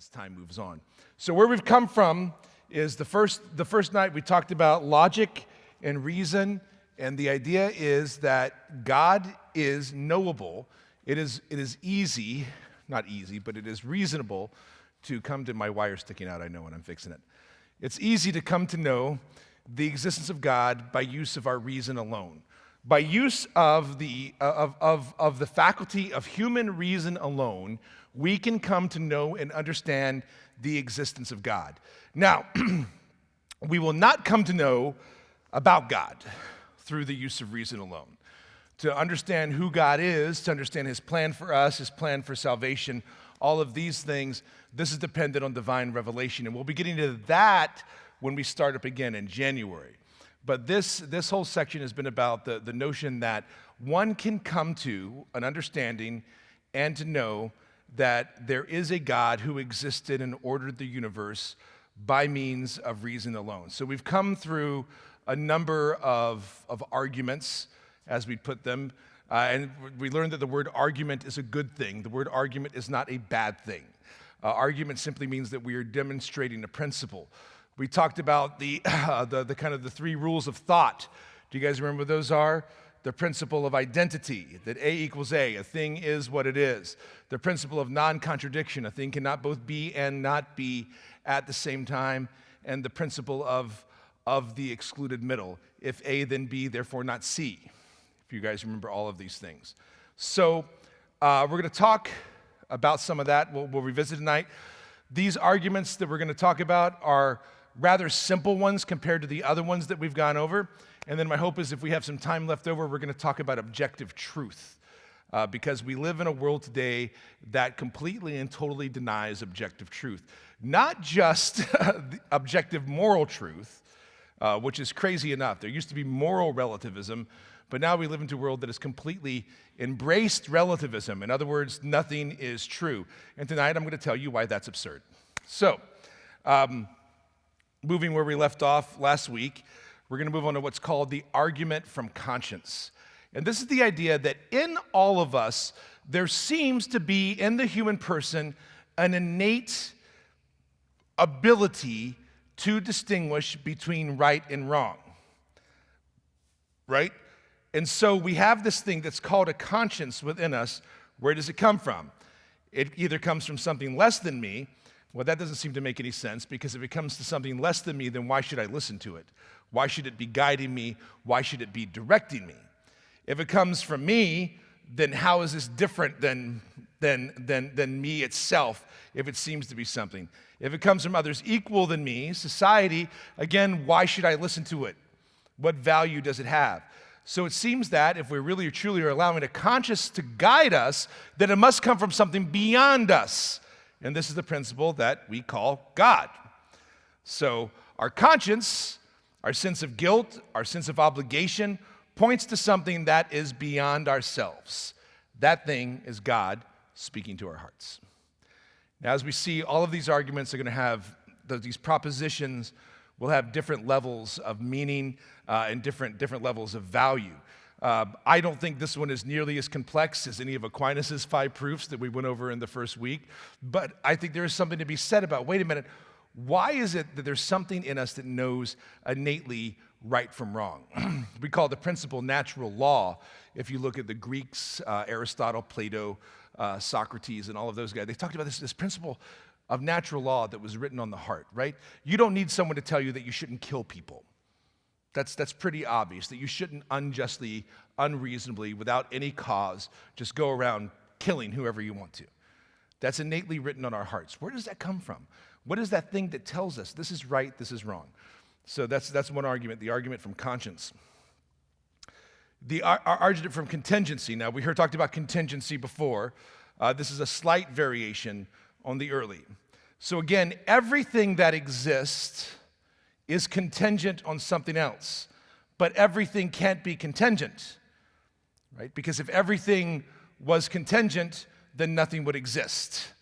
as time moves on. So where we've come from is the first night we talked about logic and reason, and the idea is that God is knowable. It is easy, not easy, but it is reasonable to come to, my wire sticking out, I know when I'm fixing it. It's easy to come to know the existence of God by use of our reason alone. By use of the faculty of human reason alone, we can come to know and understand the existence of God. Now, we will not come to know about God through the use of reason alone. To understand who God is, to understand his plan for us, his plan for salvation, all of these things, this is dependent on divine revelation. And we'll be getting to that when we start up again in January. But this whole section has been about the notion that one can come to an understanding and to know that there is a God who existed and ordered the universe by means of reason alone. So we've come through a number of arguments, as we put them, and we learned that the word argument is a good thing. The word argument is not a bad thing. Argument simply means that we are demonstrating a principle. We talked about the kind of the three rules of thought. Do you guys remember what those are? The principle of identity, that A equals A thing is what it is. The principle of non-contradiction, a thing cannot both be and not be at the same time. And the principle of the excluded middle, if A then B, therefore not C, if you guys remember all of these things. So we're going to talk about some of that. We'll revisit tonight. These arguments that we're going to talk about are rather simple ones compared to the other ones that we've gone over. And then my hope is if we have some time left over, we're going to talk about objective truth. Because we live in a world today that completely and totally denies objective truth. Not just objective moral truth, which is crazy enough. There used to be moral relativism, but now we live into a world that has completely embraced relativism. In other words, nothing is true. And tonight I'm going to tell you why that's absurd. So, moving where we left off last week, we're going to move on to what's called the argument from conscience. And this is the idea that in all of us, there seems to be in the human person an innate ability to distinguish between right and wrong. Right? And so we have this thing that's called a conscience within us. Where does it come from? It either comes from something less than me. Well, that doesn't seem to make any sense, because if it comes to something less than me, then why should I listen to it? Why should it be guiding me? Why should it be directing me? If it comes from me, then how is this different than me itself, if it seems to be something? If it comes from others equal than me, society, again, why should I listen to it? What value does it have? So it seems that if we really or truly are allowing a conscience to guide us, then it must come from something beyond us. And this is the principle that we call God. So our conscience, our sense of guilt, our sense of obligation, points to something that is beyond ourselves. That thing is God speaking to our hearts. Now, as we see, all of these arguments are going to have, these propositions will have different levels of meaning and different levels of value. I don't think this one is nearly as complex as any of Aquinas' 5 proofs that we went over in the first week, but I think there is something to be said about, wait a minute, why is it that there's something in us that knows innately right from wrong? We call the principle natural law. If you look at the Greeks, Aristotle, Plato, Socrates, and all of those guys, they talked about this principle of natural law that was written on the heart, right? You don't need someone to tell you that you shouldn't kill people. That's pretty obvious, that you shouldn't unjustly, unreasonably, without any cause, just go around killing whoever you want to. That's innately written on our hearts. Where does that come from? What is that thing that tells us this is right, this is wrong? So that's one argument, the argument from conscience. The argument from contingency. Now, we talked about contingency before. This is a slight variation on the early. So again, everything that exists is contingent on something else. But everything can't be contingent, right? Because if everything was contingent, then nothing would exist.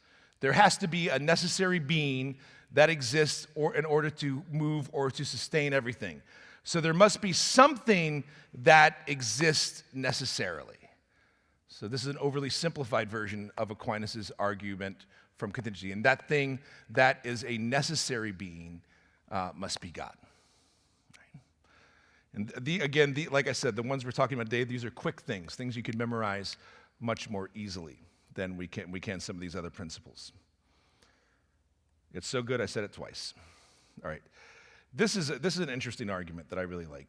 There has to be a necessary being that exists in order to move or to sustain everything. So there must be something that exists necessarily. So this is an overly simplified version of Aquinas' argument from contingency. And that thing that is a necessary being must be God. Right? And like I said, the ones we're talking about today, these are quick things you can memorize much more easily than we can some of these other principles. It's so good I said it twice. All right. This is an interesting argument that I really like.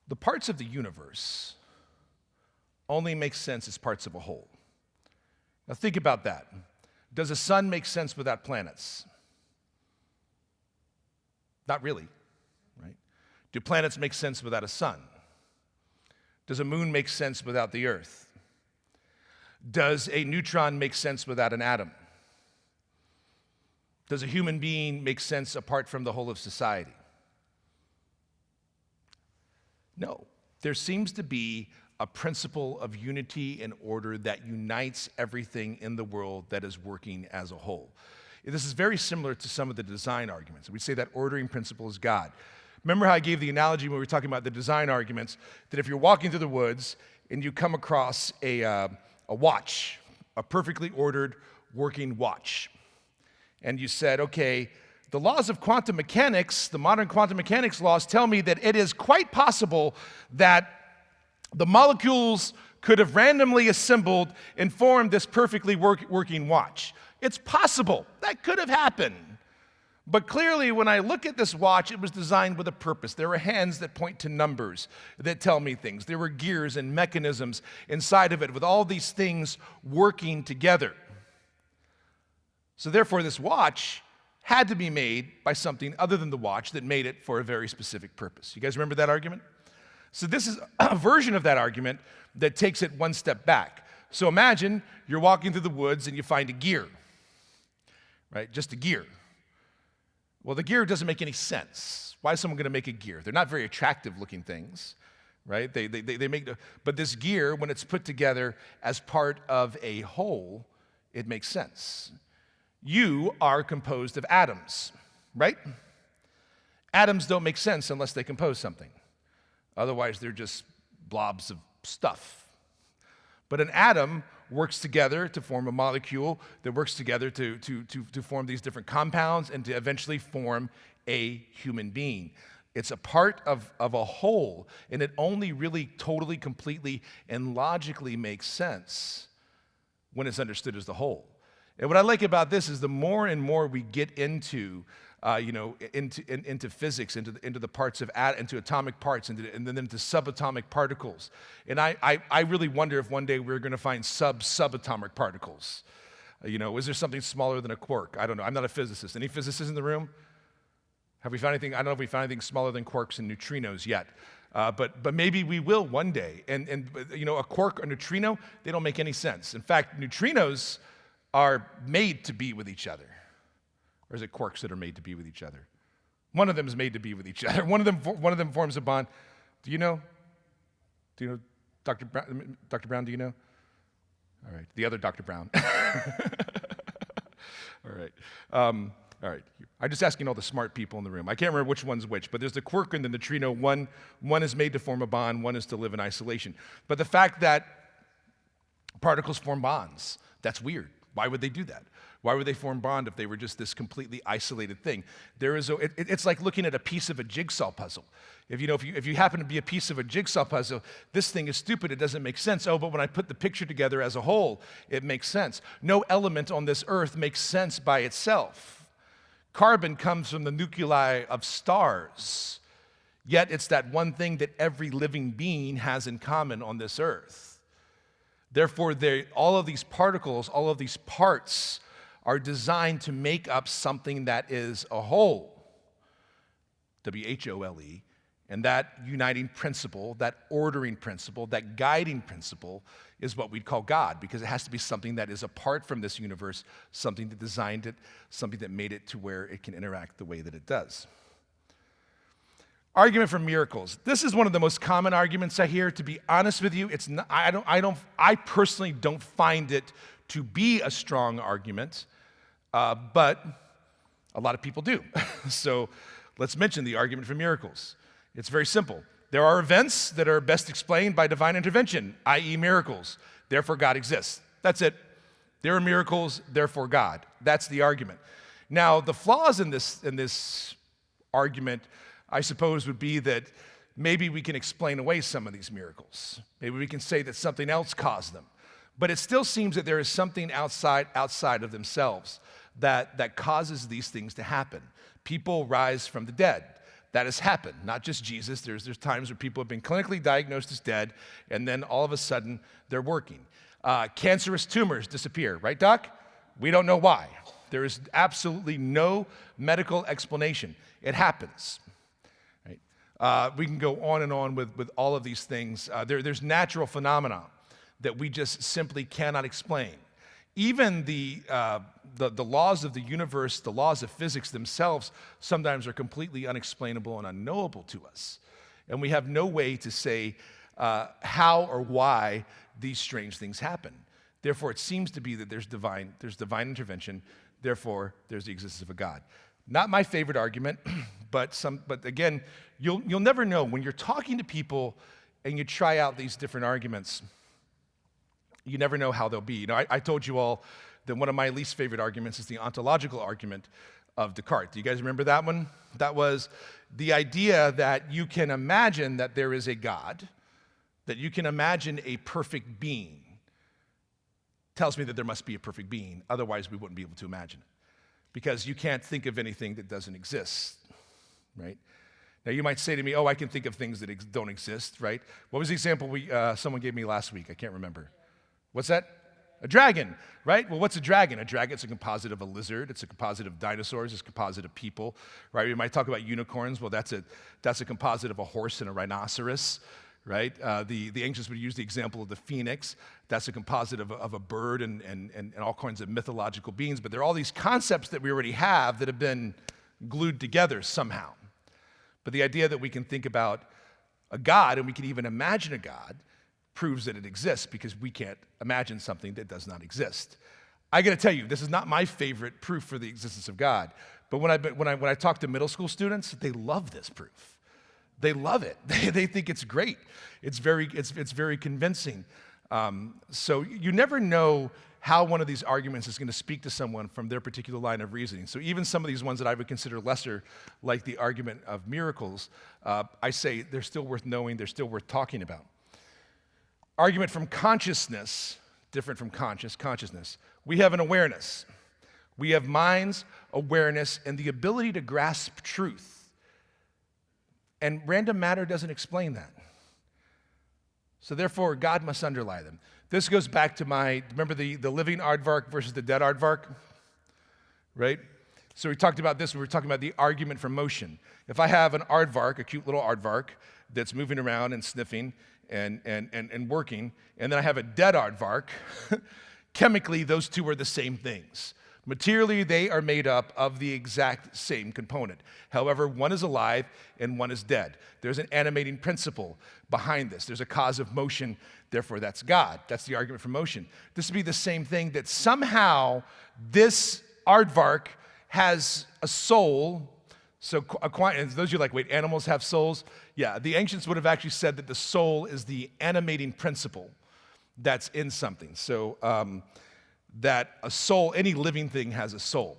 The parts of the universe only make sense as parts of a whole. Now think about that. Does a sun make sense without planets? Not really, right? Do planets make sense without a sun? Does a moon make sense without the earth? Does a neutron make sense without an atom? Does a human being make sense apart from the whole of society? No. There seems to be a principle of unity and order that unites everything in the world that is working as a whole. This is very similar to some of the design arguments. We say that ordering principle is God. Remember how I gave the analogy when we were talking about the design arguments, that if you're walking through the woods and you come across a watch, a perfectly ordered working watch, and you said, okay, the laws of quantum mechanics, the modern quantum mechanics laws tell me that it is quite possible that the molecules could have randomly assembled and formed this perfectly working watch. It's possible. That could have happened. But clearly, when I look at this watch, it was designed with a purpose. There were hands that point to numbers that tell me things. There were gears and mechanisms inside of it with all these things working together. So therefore, this watch had to be made by something other than the watch that made it for a very specific purpose. You guys remember that argument? So this is a version of that argument that takes it one step back. So imagine you're walking through the woods and you find a gear, right? Just a gear. Well, the gear doesn't make any sense. Why is someone going to make a gear? They're not very attractive looking things, right? They make, but this gear, when it's put together as part of a whole, it makes sense. You are composed of atoms, right? Atoms don't make sense unless they compose something. Otherwise, they're just blobs of stuff. But an atom works together to form a molecule that works together to form these different compounds and to eventually form a human being. It's a part of a whole, and it only really totally, completely, and logically makes sense when it's understood as the whole. And what I like about this is the more and more we get into physics, into the parts of into atomic parts, and then into subatomic particles. And I really wonder if one day we're going to find subatomic particles. Is there something smaller than a quark? I don't know. I'm not a physicist. Any physicists in the room? Have we found anything? I don't know if we found anything smaller than quarks and neutrinos yet. But maybe we will one day. And a quark or neutrino, they don't make any sense. In fact, neutrinos are made to be with each other. Or is it quarks that are made to be with each other? One of them is made to be with each other. One of them forms a bond. Do you know? Dr. Brown? Dr. Brown, do you know? All right, the other Dr. Brown. All right. All right. I'm just asking all the smart people in the room. I can't remember which one's which, but there's the quark and the neutrino. One is made to form a bond, one is to live in isolation. But the fact that particles form bonds, that's weird. Why would they do that? Why would they form bond if they were just this completely isolated thing? It's like looking at a piece of a jigsaw puzzle. If you happen to be a piece of a jigsaw puzzle, this thing is stupid, it doesn't make sense. Oh, but when I put the picture together as a whole, it makes sense. No element on this earth makes sense by itself. Carbon comes from the nuclei of stars, yet it's that one thing that every living being has in common on this earth. Therefore, all of these particles, all of these parts are designed to make up something that is a whole, W-H-O-L-E, and that uniting principle, that ordering principle, that guiding principle is what we'd call God, because it has to be something that is apart from this universe, something that designed it, something that made it to where it can interact the way that it does. Argument for miracles. This is one of the most common arguments I hear. To be honest with you, it's not, I personally don't find it to be a strong argument, but a lot of people do. So let's mention the argument for miracles. It's very simple. There are events that are best explained by divine intervention, i.e. miracles. Therefore, God exists. That's it. There are miracles, therefore God. That's the argument. Now, the flaws in this argument, I suppose, would be that maybe we can explain away some of these miracles. Maybe we can say that something else caused them. But it still seems that there is something outside of themselves that causes these things to happen. People rise from the dead. That has happened, not just Jesus. There's times where people have been clinically diagnosed as dead, and then all of a sudden they're working. Cancerous tumors disappear, right, Doc? We don't know why. There is absolutely no medical explanation. It happens. Right? We can go on and on with all of these things. There's natural phenomena that we just simply cannot explain. Even the laws of the universe, the laws of physics themselves, sometimes are completely unexplainable and unknowable to us. And we have no way to say how or why these strange things happen. Therefore, it seems to be that there's divine intervention. Therefore, there's the existence of a God. Not my favorite argument, but again, you'll never know when you're talking to people and you try out these different arguments. You never know how they'll be. You know, I told you all that one of my least favorite arguments is the ontological argument of Descartes. Do you guys remember that one? That was the idea that you can imagine that there is a God, that you can imagine a perfect being. Tells me that there must be a perfect being. Otherwise, we wouldn't be able to imagine it. Because you can't think of anything that doesn't exist, right? Now, you might say to me, oh, I can think of things that don't exist, right? What was the example someone gave me last week? I can't remember. What's that? A dragon, right? Well, what's a dragon? A dragon's a composite of a lizard. It's a composite of dinosaurs. It's a composite of people, right? We might talk about unicorns. Well, that's a composite of a horse and a rhinoceros, right? The ancients would use the example of the phoenix. That's a composite of a bird and all kinds of mythological beings. But there are all these concepts that we already have that have been glued together somehow. But the idea that we can think about a God and we can even imagine a God proves that it exists, because we can't imagine something that does not exist. I got to tell you, this is not my favorite proof for the existence of God. But when I talk to middle school students, they love this proof. They love it. They think it's great. It's very convincing. So you never know how one of these arguments is going to speak to someone from their particular line of reasoning. So even some of these ones that I would consider lesser, like the argument of miracles, I say they're still worth knowing. They're still worth talking about. Argument from consciousness, different from consciousness. We have an awareness. We have minds, awareness, and the ability to grasp truth. And random matter doesn't explain that. So therefore, God must underlie them. This goes back to remember the living aardvark versus the dead aardvark? Right? So we talked about this when we were talking about the argument for motion. If I have an aardvark, a cute little aardvark, that's moving around and sniffing, and working, and then I have a dead aardvark, chemically, those two are the same things. Materially, they are made up of the exact same component. However, one is alive and one is dead. There's an animating principle behind this. There's a cause of motion, therefore that's God. That's the argument for motion. This would be the same thing, that somehow this aardvark has a soul. So and those of you like, wait, animals have souls? Yeah, the ancients would have actually said that the soul is the animating principle that's in something. So that a soul, any living thing has a soul.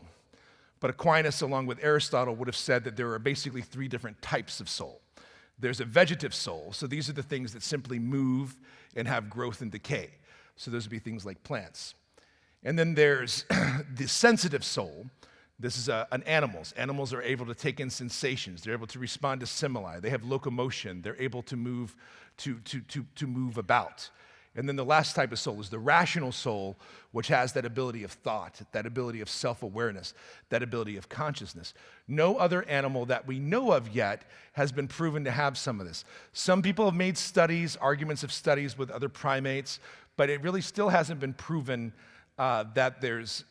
But Aquinas, along with Aristotle, would have said that there are basically three different types of soul. There's a vegetative soul. So these are the things that simply move and have growth and decay. So those would be things like plants. And then there's the sensitive soul. This is an animals. Animals are able to take in sensations. They're able to respond to stimuli. They have locomotion. They're able to move move about. And then the last type of soul is the rational soul, which has that ability of thought, that ability of self-awareness, that ability of consciousness. No other animal that we know of yet has been proven to have some of this. Some people have made arguments of studies with other primates, but it really still hasn't been proven that there's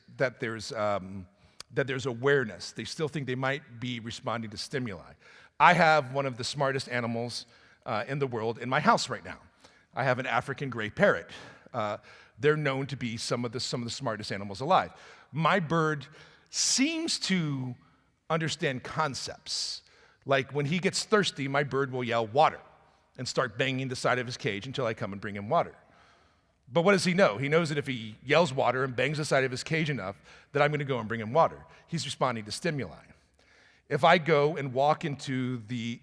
awareness. They still think they might be responding to stimuli. I have one of the smartest animals in the world in my house right now. I have an African gray parrot. They're known to be some of the smartest animals alive. My bird seems to understand concepts. Like when he gets thirsty, my bird will yell water. and start banging the side of his cage until I come and bring him water. But what does he know? He knows that if he yells water and bangs the side of his cage enough, that I'm going to go and bring him water. He's responding to stimuli. If I go and walk into the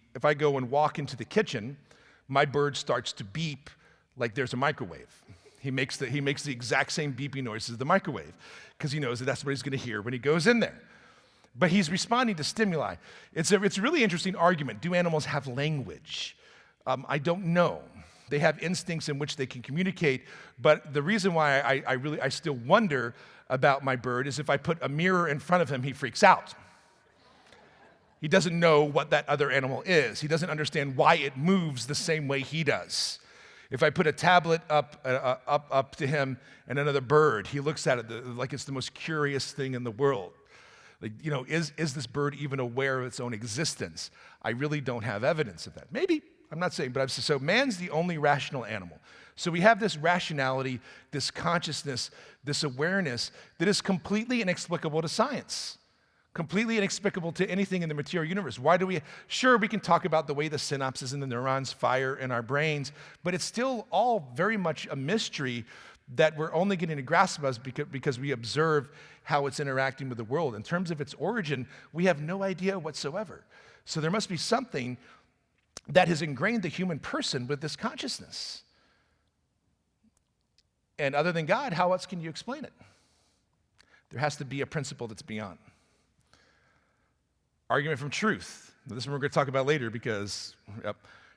kitchen, my bird starts to beep like there's a microwave. He makes the exact same beeping noise as the microwave because he knows that that's what he's going to hear when he goes in there. But he's responding to stimuli. It's a really interesting argument. Do animals have language? I don't know. They have instincts in which they can communicate, but the reason why I still wonder about my bird is if I put a mirror in front of him, he freaks out. He doesn't know what that other animal is. He doesn't understand why it moves the same way he does. If I put a tablet up to him and another bird, he looks at it like it's the most curious thing in the world. Like, is this bird even aware of its own existence? I really don't have evidence of that. Maybe, I'm not saying, but so man's the only rational animal. So we have this rationality, this consciousness, this awareness that is completely inexplicable to science. Completely inexplicable to anything in the material universe. Sure, we can talk about the way the synapses and the neurons fire in our brains, but it's still all very much a mystery that we're only getting to grasp of because we observe how it's interacting with the world. In terms of its origin, we have no idea whatsoever. So there must be something that has ingrained the human person with this consciousness. And other than God, how else can you explain it? There has to be a principle that's beyond. Argument from truth. Now, this one we're going to talk about later because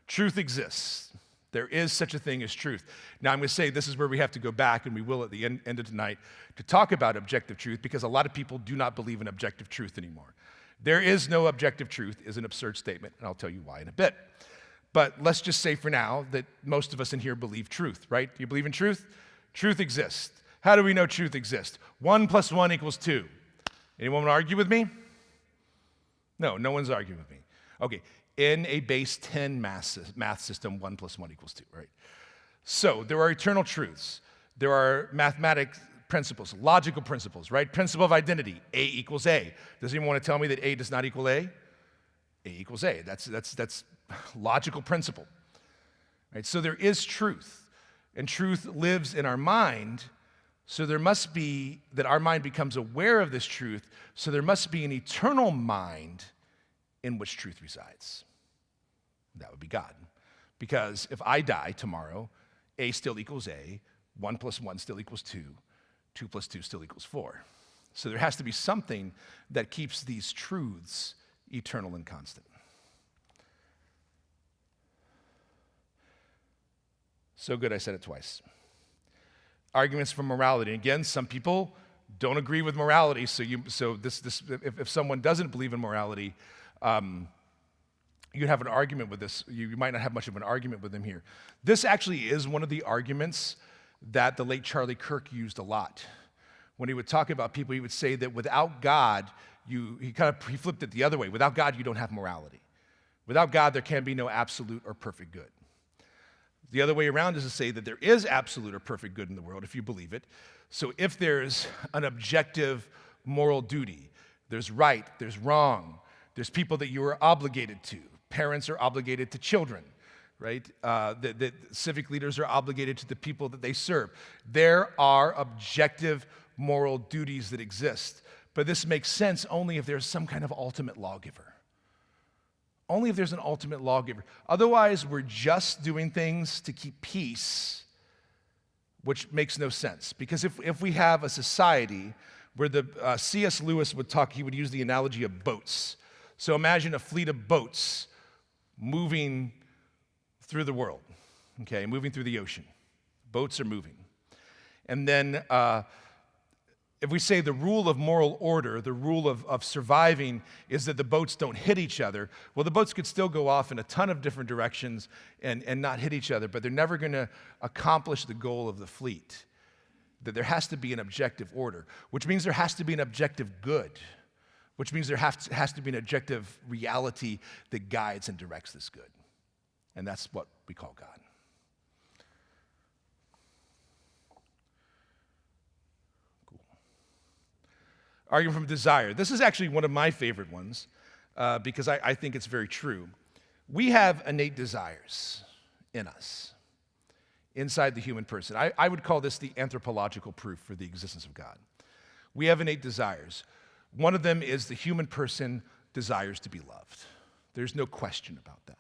truth exists. There is such a thing as truth. Now, I'm going to say this is where we have to go back, and we will at the end of tonight, to talk about objective truth because a lot of people do not believe in objective truth anymore. There is no objective truth is an absurd statement, and I'll tell you why in a bit. But let's just say for now that most of us in here believe truth, right? Do you believe in truth? Truth exists. How do we know truth exists? 1 + 1 = 2. Anyone want to argue with me? No one's arguing with me. Okay, in a base 10 math system, 1 + 1 = 2, right? So there are eternal truths. There are mathematic principles, logical principles, right? Principle of identity, A = A. Does anyone want to tell me that A does not equal A? A = A. That's logical principle, right? So there is truth, and truth lives in our mind. So there must be, that our mind becomes aware of this truth, so there must be an eternal mind in which truth resides. That would be God. Because if I die tomorrow, A still equals A, 1 + 1 still equals 2, 2 + 2 still equals 4. So there has to be something that keeps these truths eternal and constant. So good I said it twice. Arguments for morality. Again, some people don't agree with morality, if someone doesn't believe in morality, you'd have an argument with this. You might not have much of an argument with them here. This actually is one of the arguments that the late Charlie Kirk used a lot. When he would talk about people, he would say that without God, he flipped it the other way. Without God, you don't have morality. Without God, there can be no absolute or perfect good. The other way around is to say that there is absolute or perfect good in the world, if you believe it. So if there's an objective moral duty, there's right, there's wrong, there's people that you are obligated to. Parents are obligated to children, right? The civic leaders are obligated to the people that they serve. There are objective moral duties that exist. But this makes sense only if there's some kind of ultimate lawgiver. Only if there's an ultimate lawgiver. Otherwise, we're just doing things to keep peace, which makes no sense. Because if we have a society where C.S. Lewis he would use the analogy of boats. So imagine a fleet of boats moving through the world, okay, moving through the ocean. Boats are moving. And then if we say the rule of moral order, the rule of surviving is that the boats don't hit each other, well, the boats could still go off in a ton of different directions and not hit each other, but they're never going to accomplish the goal of the fleet. That there has to be an objective order, which means there has to be an objective good, which means there has to be an objective reality that guides and directs this good. And that's what we call God. Argument from desire. This is actually one of my favorite ones because I think it's very true. We have innate desires. in us, inside the human person. I would call this the anthropological proof for the existence of God. We have innate desires. One of them is the human person desires to be loved. There's no question about that.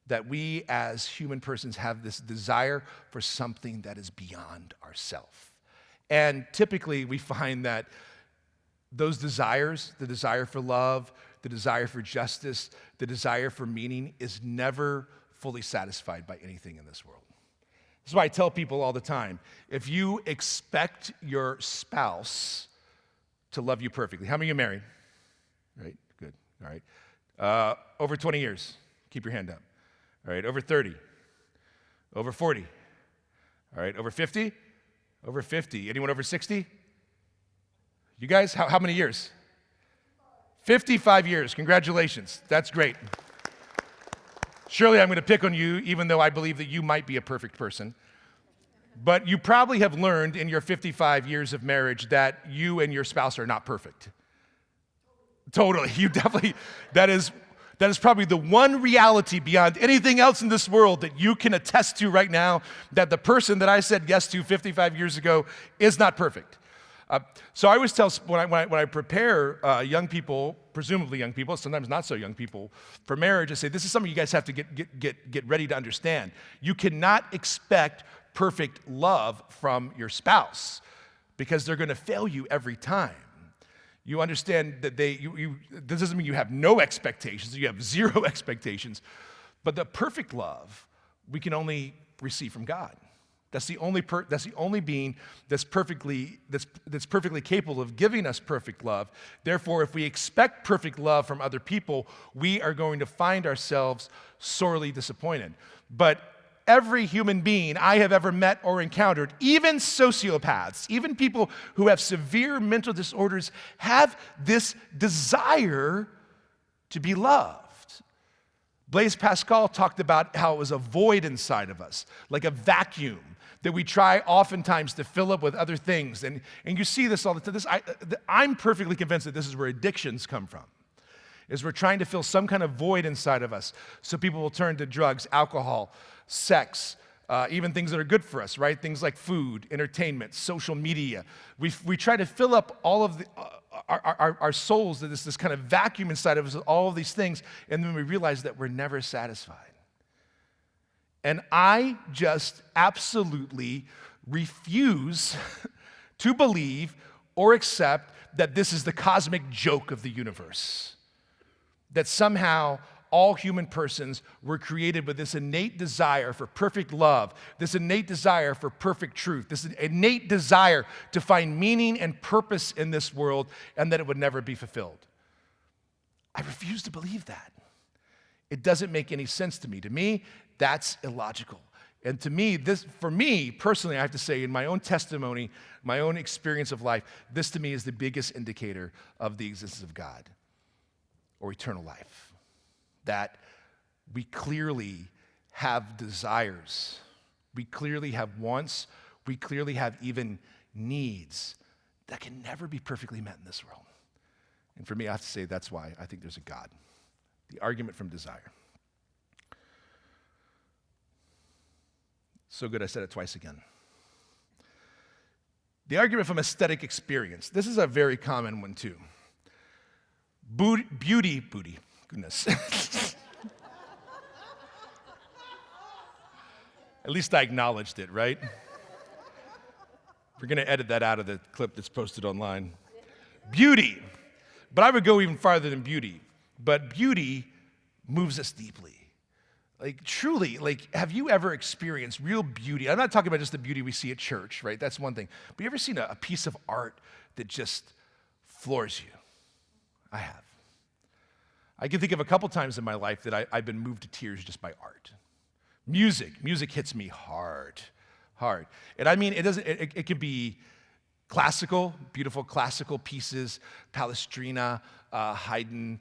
That we as human persons have this desire for something that is beyond ourself. And typically we find that those desires, the desire for love, the desire for justice, the desire for meaning, is never fully satisfied by anything in this world. This is why I tell people all the time, if you expect your spouse to love you perfectly, how many of you are married? Right, good, all right. Over 20 years, keep your hand up. All right, over 30, over 40, all right, over 50, over 50. Anyone over 60? You guys, how many years? 55 years, congratulations, that's great. Surely I'm going to pick on you, even though I believe that you might be a perfect person. But you probably have learned in your 55 years of marriage that you and your spouse are not perfect. Totally, you definitely, that is probably the one reality beyond anything else in this world that you can attest to right now, that the person that I said yes to 55 years ago is not perfect. So I always tell, when I prepare young people, presumably young people, sometimes not so young people, for marriage, I say, this is something you guys have to get ready to understand. You cannot expect perfect love from your spouse because they're going to fail you every time. You understand that this doesn't mean you have no expectations, you have zero expectations, but the perfect love we can only receive from God. That's the only being that's perfectly capable of giving us perfect love. Therefore, if we expect perfect love from other people, we are going to find ourselves sorely disappointed. But every human being I have ever met or encountered, even sociopaths, even people who have severe mental disorders, have this desire to be loved. Blaise Pascal talked about how it was a void inside of us, like a vacuum that we try oftentimes to fill up with other things. And you see this all the time. I'm perfectly convinced that this is where addictions come from, is we're trying to fill some kind of void inside of us. So people will turn to drugs, alcohol, sex, even things that are good for us, right? Things like food, entertainment, social media. We try to fill up all of our souls, that this kind of vacuum inside of us, all of these things, and then we realize that we're never satisfied. And I just absolutely refuse to believe or accept that this is the cosmic joke of the universe. That somehow all human persons were created with this innate desire for perfect love, this innate desire for perfect truth, this innate desire to find meaning and purpose in this world, and that it would never be fulfilled. I refuse to believe that. It doesn't make any sense to me. To me, that's illogical. And to me, for me personally, I have to say, in my own testimony, my own experience of life, this to me is the biggest indicator of the existence of God or eternal life. That we clearly have desires, we clearly have wants, we clearly have even needs that can never be perfectly met in this world. And for me, I have to say that's why I think there's a God. The argument from desire. So good I said it twice again. The argument from aesthetic experience. This is a very common one too. Beauty, goodness. At least I acknowledged it, right? We're going to edit that out of the clip that's posted online. Beauty. But I would go even farther than beauty. But beauty moves us deeply. Like truly, like have you ever experienced real beauty? I'm not talking about just the beauty we see at church, right? That's one thing. But you ever seen a piece of art that just floors you? I have. I can think of a couple times in my life that I've been moved to tears just by art. Music hits me hard. And I mean, it can be classical, beautiful classical pieces, Palestrina, Haydn,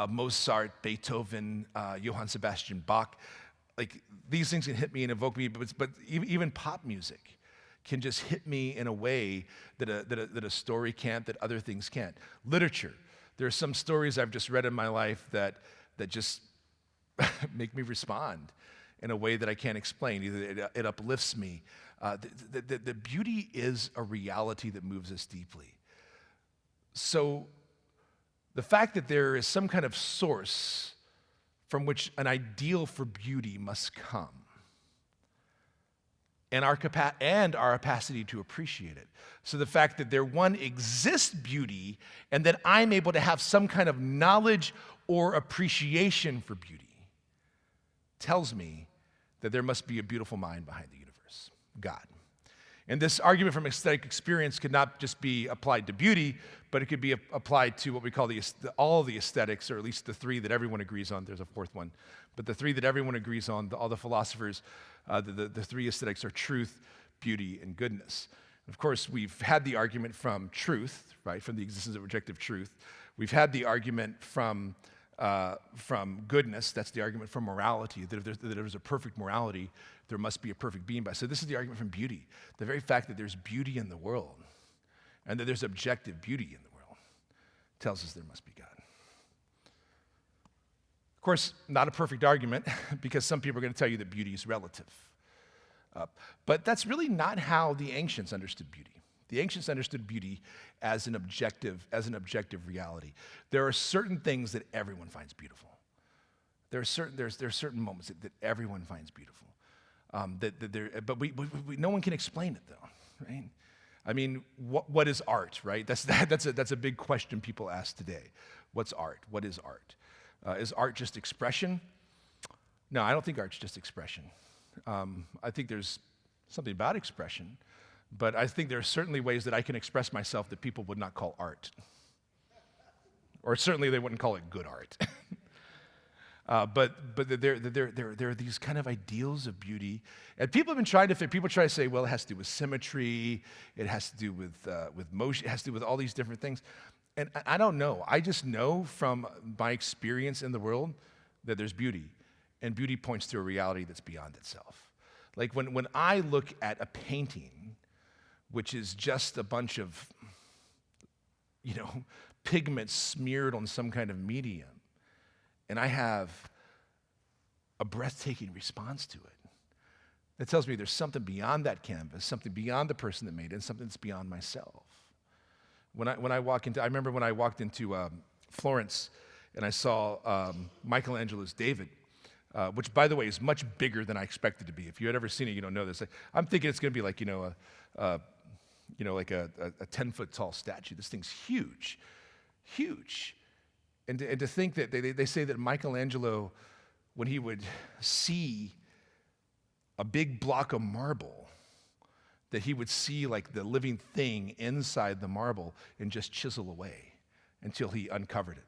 Mozart, Beethoven, Johann Sebastian Bach. Like these things can hit me and evoke me, but even pop music can just hit me in a way that a story can't, that other things can't. Literature. There are some stories I've just read in my life that just make me respond. in a way that I can't explain. Either it uplifts me. The beauty is a reality that moves us deeply. So the fact that there is some kind of source from which an ideal for beauty must come, and our capacity to appreciate it. So the fact that there, one, exists beauty, and that I'm able to have some kind of knowledge or appreciation for beauty, tells me that there must be a beautiful mind behind the universe, God. And this argument from aesthetic experience could not just be applied to beauty, but it could be applied to what we call all the aesthetics, or at least the three that everyone agrees on. There's a fourth one. But the three that everyone agrees on, all the philosophers, the three aesthetics are truth, beauty, and goodness. Of course, we've had the argument from truth, right, from the existence of objective truth. We've had the argument from goodness. That's the argument from morality, that if there's a perfect morality, there must be a perfect being. So this is the argument from beauty. The very fact that there's beauty in the world and that there's objective beauty in the world tells us there must be God. Of course, not a perfect argument, because some people are going to tell you that beauty is relative. But that's really not how the ancients understood beauty. The ancients understood beauty as an objective reality. There are certain things that everyone finds beautiful. There are certain moments that everyone finds beautiful. But no one can explain it, though, right? I mean, what is art, right? That's a big question people ask today. What's art? What is art? Is art just expression? No, I don't think art's just expression. I think there's something about expression, but I think there are certainly ways that I can express myself that people would not call art. Or certainly they wouldn't call it good art. But there are these kind of ideals of beauty. And people have been trying to people try to say, well, it has to do with symmetry, it has to do with motion, it has to do with all these different things. And I don't know. I just know from my experience in the world that there's beauty. And beauty points to a reality that's beyond itself. Like when I look at a painting, which is just a bunch of, pigments smeared on some kind of medium, and I have a breathtaking response to it, that tells me there's something beyond that canvas, something beyond the person that made it, and something that's beyond myself. I remember when I walked into Florence, and I saw Michelangelo's David, which, by the way, is much bigger than I expected to be. If you had ever seen it, you don't know this. I'm thinking it's going to be like, a 10-foot tall statue. This thing's huge, huge. And to think that they say that Michelangelo, when he would see a big block of marble, that he would see like the living thing inside the marble and just chisel away until he uncovered it.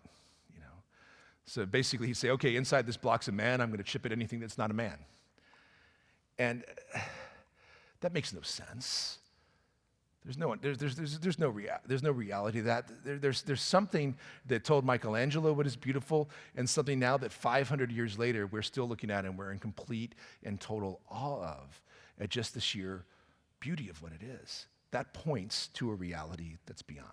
So basically he'd say, okay, inside this block's a man, I'm going to chip at anything that's not a man. And that makes no sense. There's no reality to that. There's something that told Michelangelo what is beautiful, and something now that 500 years later we're still looking at and we're in complete and total awe of, at just the sheer beauty of what it is. That points to a reality that's beyond.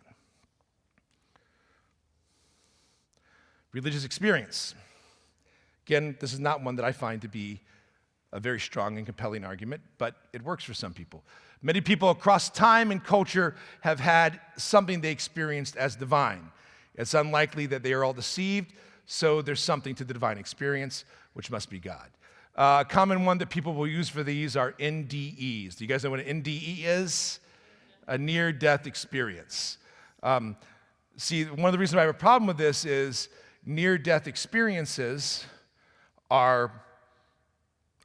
Religious experience. Again, this is not one that I find to be a very strong and compelling argument, but it works for some people. Many people across time and culture have had something they experienced as divine. It's unlikely that they are all deceived, so there's something to the divine experience, which must be God. A common one that people will use for these are NDEs. Do you guys know what an NDE is? A near-death experience. See, one of the reasons I have a problem with this is near-death experiences are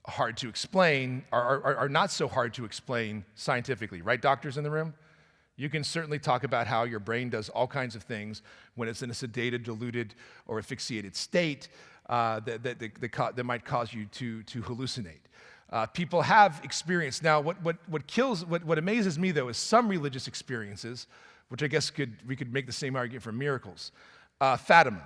hard to explain, are not so hard to explain scientifically, right, doctors in the room? You can certainly talk about how your brain does all kinds of things when it's in a sedated, diluted, or asphyxiated state that might cause you to hallucinate. People have experienced. Now, what amazes me, though, is some religious experiences, which I guess we could make the same argument for miracles. Fatima,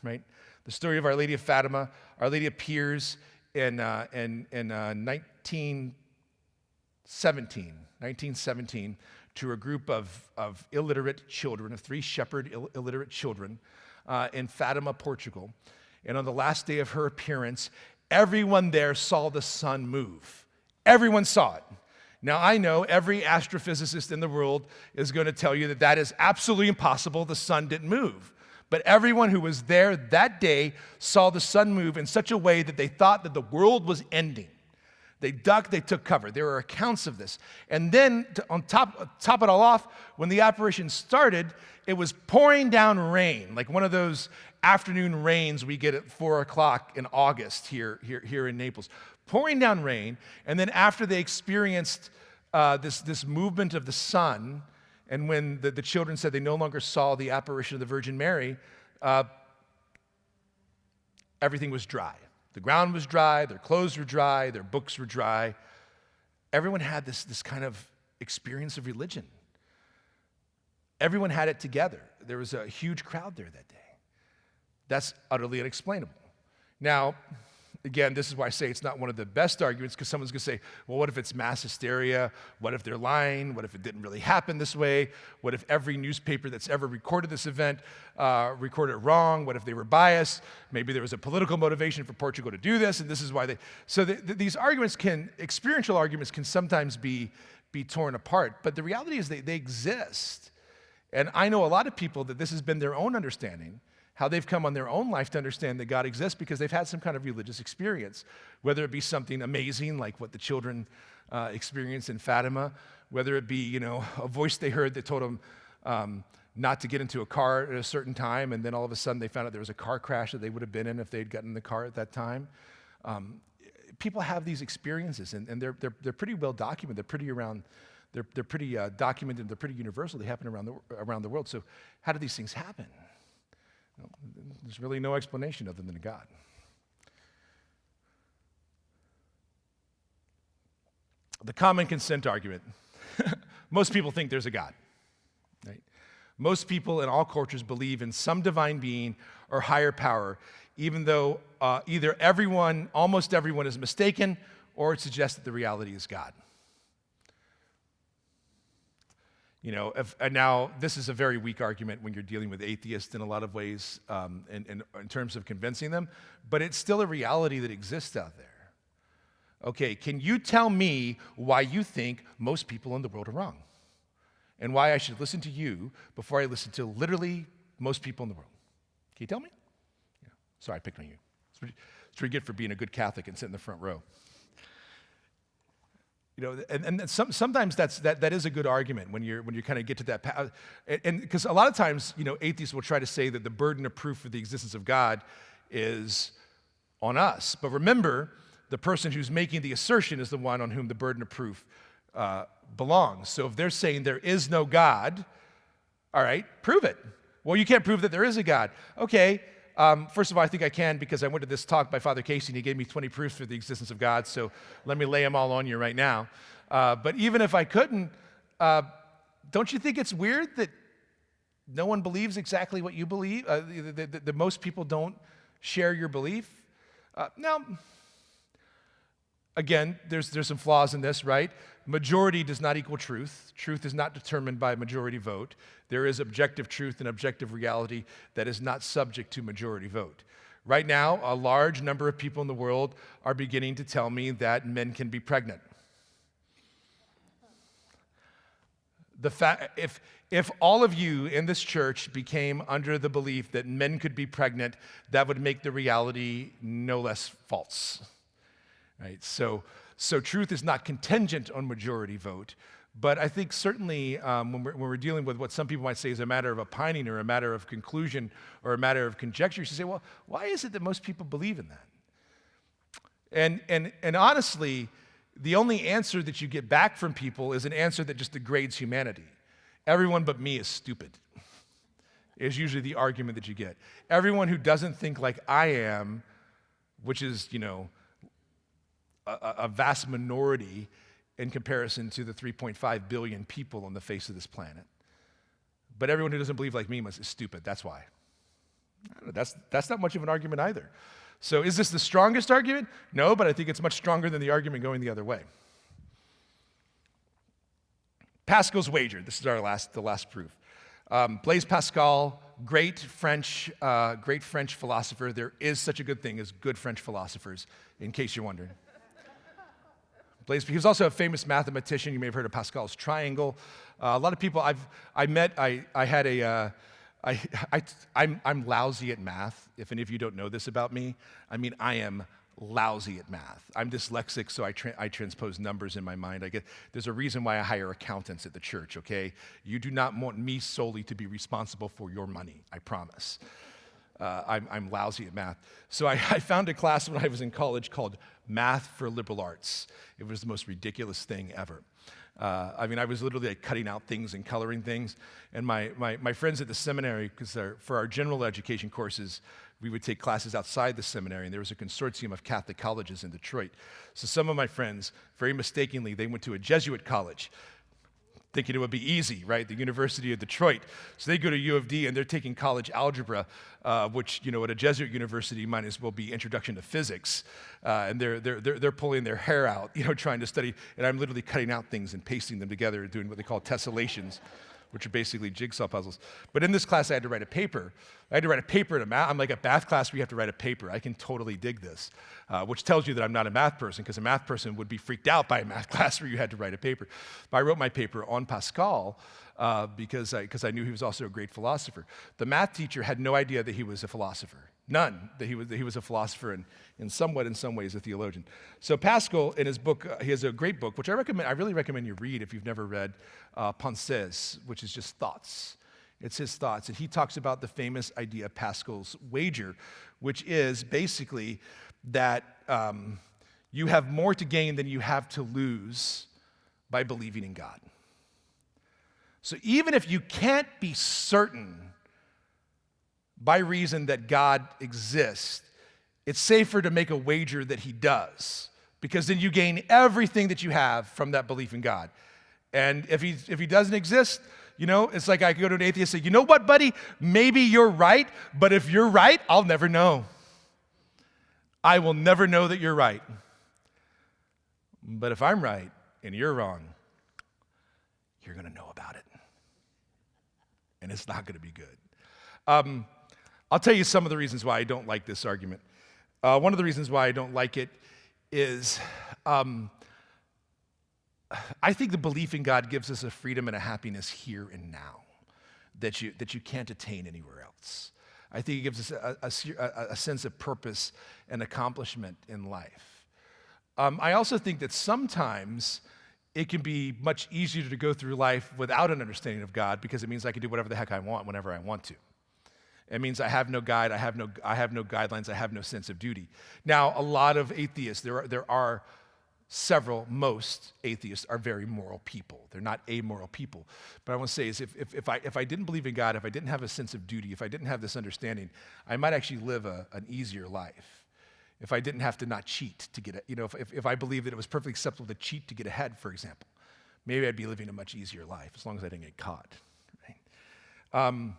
right? The story of Our Lady of Fatima. Our Lady appears in 1917 to a group of illiterate children, of 3 shepherd illiterate children in Fatima, Portugal. And on the last day of her appearance, Everyone there saw the sun move. Everyone saw it. Now, I know every astrophysicist in the world is going to tell you that that is absolutely impossible. The sun didn't move. But everyone who was there that day saw the sun move in such a way that they thought that the world was ending. They ducked, they took cover. There are accounts of this. And then, on top it all off, when the apparition started, it was pouring down rain, like one of those afternoon rains we get at 4 o'clock in August here in Naples. Pouring down rain, and then after they experienced this movement of the sun, and when the children said they no longer saw the apparition of the Virgin Mary, everything was dry. The ground was dry, their clothes were dry, their books were dry. Everyone had this kind of experience of religion. Everyone had it together. There was a huge crowd there that day. That's utterly unexplainable. Now, again, this is why I say it's not one of the best arguments, because someone's going to say, well, what if it's mass hysteria? What if they're lying? What if it didn't really happen this way? What if every newspaper that's ever recorded this event recorded it wrong? What if they were biased? Maybe there was a political motivation for Portugal to do this, and this is why they... So these arguments experiential arguments can sometimes be torn apart, but the reality is they exist. And I know a lot of people that this has been their own understanding, how they've come on their own life to understand that God exists because they've had some kind of religious experience, whether it be something amazing like what the children experienced in Fatima, whether it be, a voice they heard that told them not to get into a car at a certain time, and then all of a sudden they found out there was a car crash that they would have been in if they'd gotten in the car at that time. People have these experiences, and they're pretty well documented. They're pretty documented. They're pretty universal. They happen around the world. So how do these things happen? There's really no explanation other than God. The common consent argument. Most people think there's a God. Right? Most people in all cultures believe in some divine being or higher power, even though almost everyone is mistaken, or it suggests that the reality is God. Now this is a very weak argument when you're dealing with atheists in a lot of ways, in terms of convincing them, but it's still a reality that exists out there. Okay, can you tell me why you think most people in the world are wrong? And why I should listen to you before I listen to literally most people in the world? Can you tell me? Yeah. Sorry, I picked on you. It's pretty good for being a good Catholic and sitting in the front row. And sometimes that is a good argument when you kind of get to that, and because a lot of times, atheists will try to say that the burden of proof for the existence of God is on us. But remember, the person who's making the assertion is the one on whom the burden of proof belongs. So if they're saying there is no God, all right, prove it. Well, you can't prove that there is a God. Okay. First of all, I think I can because I went to this talk by Father Casey and he gave me 20 proofs for the existence of God, so let me lay them all on you right now. But even if I couldn't, don't you think it's weird that no one believes exactly what you believe? That most people don't share your belief? Now, again, there's some flaws in this, right? Majority does not equal truth. Truth is not determined by a majority vote. There is objective truth and objective reality that is not subject to majority vote. Right now, a large number of people in the world are beginning to tell me that men can be pregnant. If all of you in this church became under the belief that men could be pregnant, that would make the reality no less false. Right? So truth is not contingent on majority vote, but I think certainly when we're dealing with what some people might say is a matter of opining or a matter of conclusion or a matter of conjecture, you should say, well, why is it that most people believe in that? And honestly, the only answer that you get back from people is an answer that just degrades humanity. Everyone but me is stupid, is usually the argument that you get. Everyone who doesn't think like I am, which is, a vast minority in comparison to the 3.5 billion people on the face of this planet. But everyone who doesn't believe like me is stupid. That's why. That's not much of an argument either. So is this the strongest argument? No, but I think it's much stronger than the argument going the other way. Pascal's wager. This is the last proof. Blaise Pascal, great French philosopher. There is such a good thing as good French philosophers, in case you're wondering. He was also a famous mathematician. You may have heard of Pascal's triangle. A lot of people I'm lousy at math. If any of you don't know this about me, I am lousy at math. I'm dyslexic, so I transpose numbers in my mind. There's a reason why I hire accountants at the church, okay? You do not want me solely to be responsible for your money, I promise. I'm lousy at math. So I found a class when I was in college called Math for Liberal Arts. It was the most ridiculous thing ever. I was literally cutting out things and coloring things. And my friends at the seminary, because for our general education courses, we would take classes outside the seminary, and there was a consortium of Catholic colleges in Detroit. So some of my friends, very mistakenly, they went to a Jesuit college, thinking it would be easy, right? The University of Detroit. So they go to U of D and they're taking college algebra, which, at a Jesuit university might as well be introduction to physics. And they're pulling their hair out, trying to study. And I'm literally cutting out things and pasting them together, doing what they call tessellations, which are basically jigsaw puzzles. But in this class, I had to write a paper. In a math. I'm like a math class where you have to write a paper. I can totally dig this, which tells you that I'm not a math person, because a math person would be freaked out by a math class where you had to write a paper. But I wrote my paper on Pascal because I knew he was also a great philosopher. The math teacher had no idea that he was a philosopher. None, that he was a philosopher and in some ways a theologian. So Pascal, in his book, he has a great book, which I really recommend you read if you've never read Pensées, which is just thoughts. It's his thoughts. And he talks about the famous idea of Pascal's wager, which is basically that you have more to gain than you have to lose by believing in God. So even if you can't be certain by reason that God exists, it's safer to make a wager that he does, because then you gain everything that you have from that belief in God. And if he doesn't exist, it's like I could go to an atheist and say, you know what, buddy, maybe you're right, but if you're right, I'll never know. I will never know that you're right. But if I'm right and you're wrong, you're going to know about it. And it's not going to be good. I'll tell you some of the reasons why I don't like this argument. One of the reasons why I don't like it is I think the belief in God gives us a freedom and a happiness here and now that you can't attain anywhere else. I think it gives us a sense of purpose and accomplishment in life. I also think that sometimes it can be much easier to go through life without an understanding of God, because it means I can do whatever the heck I want whenever I want to. It means I have no guide, I have no guidelines, I have no sense of duty. Now, a lot of atheists, there are several, most atheists are very moral people. They're not amoral people. But I want to say is if I didn't believe in God, if I didn't have a sense of duty, if I didn't have this understanding, I might actually live an easier life. If I didn't have to not cheat to get it, if I believed that it was perfectly acceptable to cheat to get ahead, for example, maybe I'd be living a much easier life as long as I didn't get caught. Right?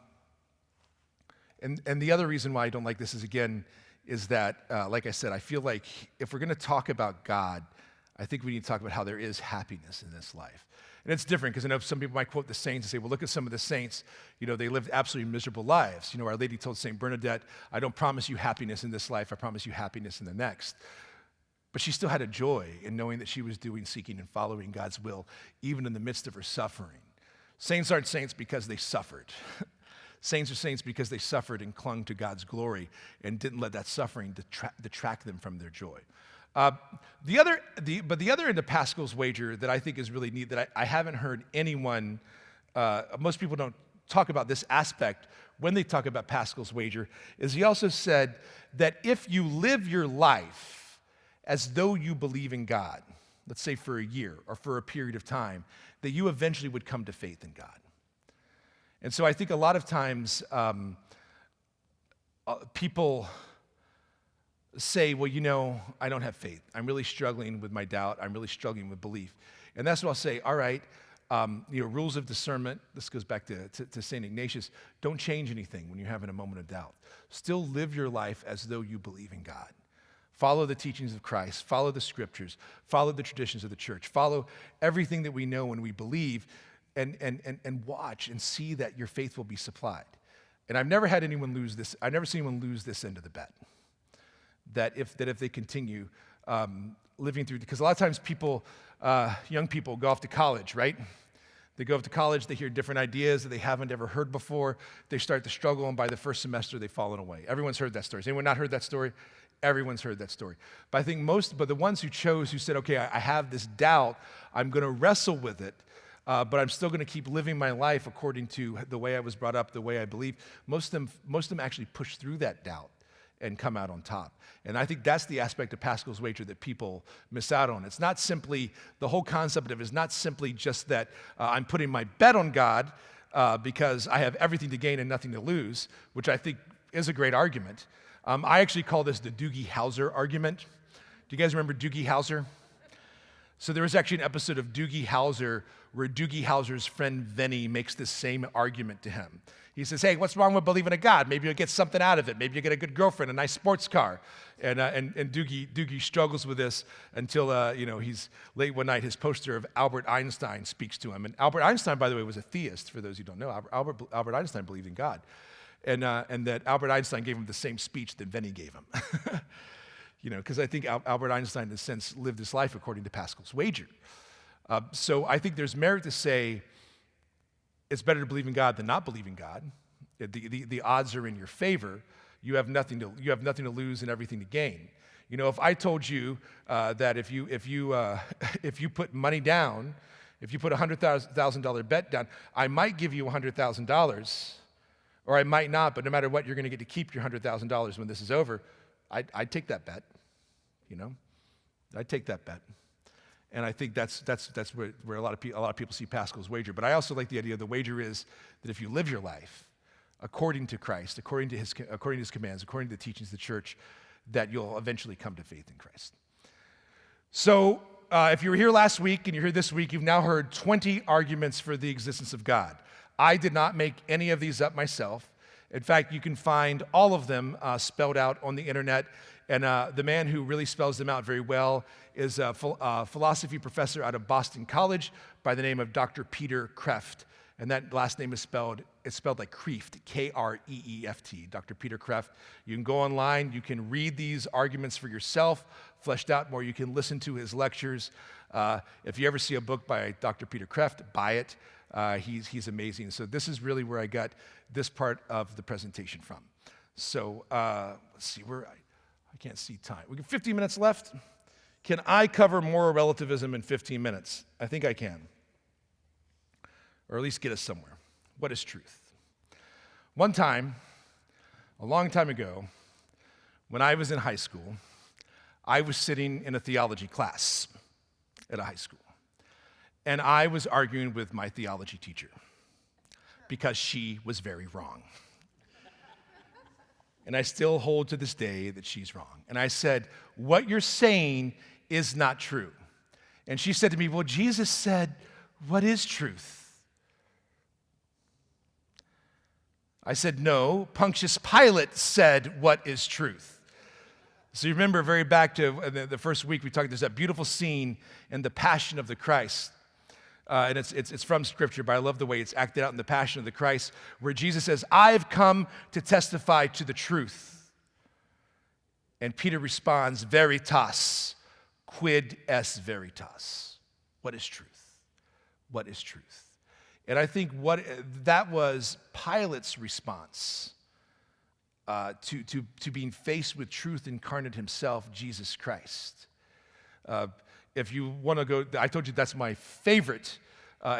And the other reason why I don't like this is that, like I said, I feel like if we're going to talk about God, I think we need to talk about how there is happiness in this life. And it's different, because I know some people might quote the saints and say, well, look at some of the saints, they lived absolutely miserable lives. Our Lady told St. Bernadette, I don't promise you happiness in this life, I promise you happiness in the next. But she still had a joy in knowing that she was seeking and following God's will, even in the midst of her suffering. Saints aren't saints because they suffered. Saints are saints because they suffered and clung to God's glory and didn't let that suffering detract them from their joy. The other end of Pascal's wager that I think is really neat, that I haven't heard anyone, most people don't talk about this aspect when they talk about Pascal's wager, is he also said that if you live your life as though you believe in God, let's say for a year or for a period of time, that you eventually would come to faith in God. And so I think a lot of times people say, well, I don't have faith. I'm really struggling with my doubt. I'm really struggling with belief. And that's what I'll say, all right, rules of discernment, this goes back to St. Ignatius, don't change anything when you're having a moment of doubt. Still live your life as though you believe in God. Follow the teachings of Christ, follow the scriptures, follow the traditions of the church, follow everything that we know when we believe, and watch and see that your faith will be supplied. And I've never had anyone lose this. I've never seen anyone lose this end of the bet. That if they continue living through, because a lot of times people, young people, go off to college, right? They go off to college, they hear different ideas that they haven't ever heard before. They start to struggle, and by the first semester, they've fallen away. Everyone's heard that story. Has anyone not heard that story? Everyone's heard that story. But I think but the ones who said, okay, I have this doubt, I'm going to wrestle with it, but I'm still going to keep living my life according to the way I was brought up, the way I believe. Most of them actually push through that doubt and come out on top. And I think that's the aspect of Pascal's wager that people miss out on. It's not simply, the whole concept of it is not simply just that I'm putting my bet on God because I have everything to gain and nothing to lose, which I think is a great argument. I actually call this the Doogie Howser argument. Do you guys remember Doogie Howser? So there was actually an episode of Doogie Howser where Doogie Howser's friend Vinny makes this same argument to him. He says, hey, what's wrong with believing in God? Maybe you'll get something out of it. Maybe you'll get a good girlfriend, a nice sports car. And Doogie struggles with this until, he's late one night, his poster of Albert Einstein speaks to him. And Albert Einstein, by the way, was a theist, for those who don't know. Albert Einstein believed in God. And that Albert Einstein gave him the same speech that Vinny gave him. Because I think Albert Einstein, in a sense, lived his life according to Pascal's wager. So I think there's merit to say it's better to believe in God than not believe in God. The odds are in your favor. You have nothing to lose and everything to gain. If I told you that if you put money down, if you put a $100,000 bet down, I might give you $100,000, or I might not. But no matter what, you're going to get to keep your $100,000 when this is over. I'd take that bet. I'd take that bet. And I think that's where a lot of people see Pascal's wager. But I also like the idea the wager is that if you live your life according to Christ, according to his commands, according to the teachings of the church, that you'll eventually come to faith in Christ. So if you were here last week and you're here this week, you've now heard 20 arguments for the existence of God. I did not make any of these up myself. In fact, you can find all of them spelled out on the internet. And the man who really spells them out very well is a philosophy professor out of Boston College by the name of Dr. Peter Kreeft. And that last name is spelled like Kreeft, K-R-E-E-F-T, Dr. Peter Kreeft. You can go online, you can read these arguments for yourself, fleshed out more. You can listen to his lectures. If you ever see a book by Dr. Peter Kreeft, buy it. He's amazing. So this is really where I got this part of the presentation from. So let's see, I can't see time. We got 15 minutes left. Can I cover moral relativism in 15 minutes? I think I can. Or at least get us somewhere. What is truth? One time, a long time ago, when I was in high school, I was sitting in a theology class at a high school. And I was arguing with my theology teacher because she was very wrong. And I still hold to this day that she's wrong. And I said, what you're saying is not true. And she said to me, well, Jesus said, what is truth? I said, no, Pontius Pilate said, what is truth? So you remember very back to the first week we talked, there's that beautiful scene in the Passion of the Christ. And it's from Scripture, but I love the way it's acted out in the Passion of the Christ, where Jesus says, I've come to testify to the truth. And Peter responds, veritas, quid est veritas? What is truth? What is truth? And I think that was Pilate's response to being faced with truth incarnate himself, Jesus Christ. If you want to go, I told you that's my favorite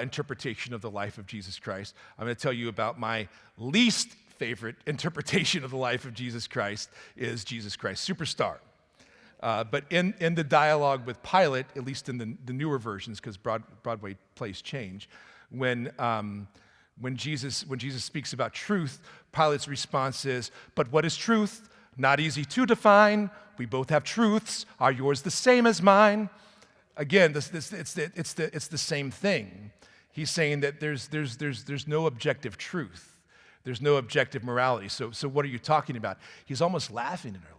interpretation of the life of Jesus Christ. I'm going to tell you about my least favorite interpretation of the life of Jesus Christ is Jesus Christ Superstar. But in the dialogue with Pilate, at least in the newer versions, because Broadway plays change, when Jesus speaks about truth, Pilate's response is, but what is truth? Not easy to define. We both have truths. Are yours the same as mine? Again, it's the same thing. He's saying that there's no objective truth. There's no objective morality. So what are you talking about? He's almost laughing at our Lord.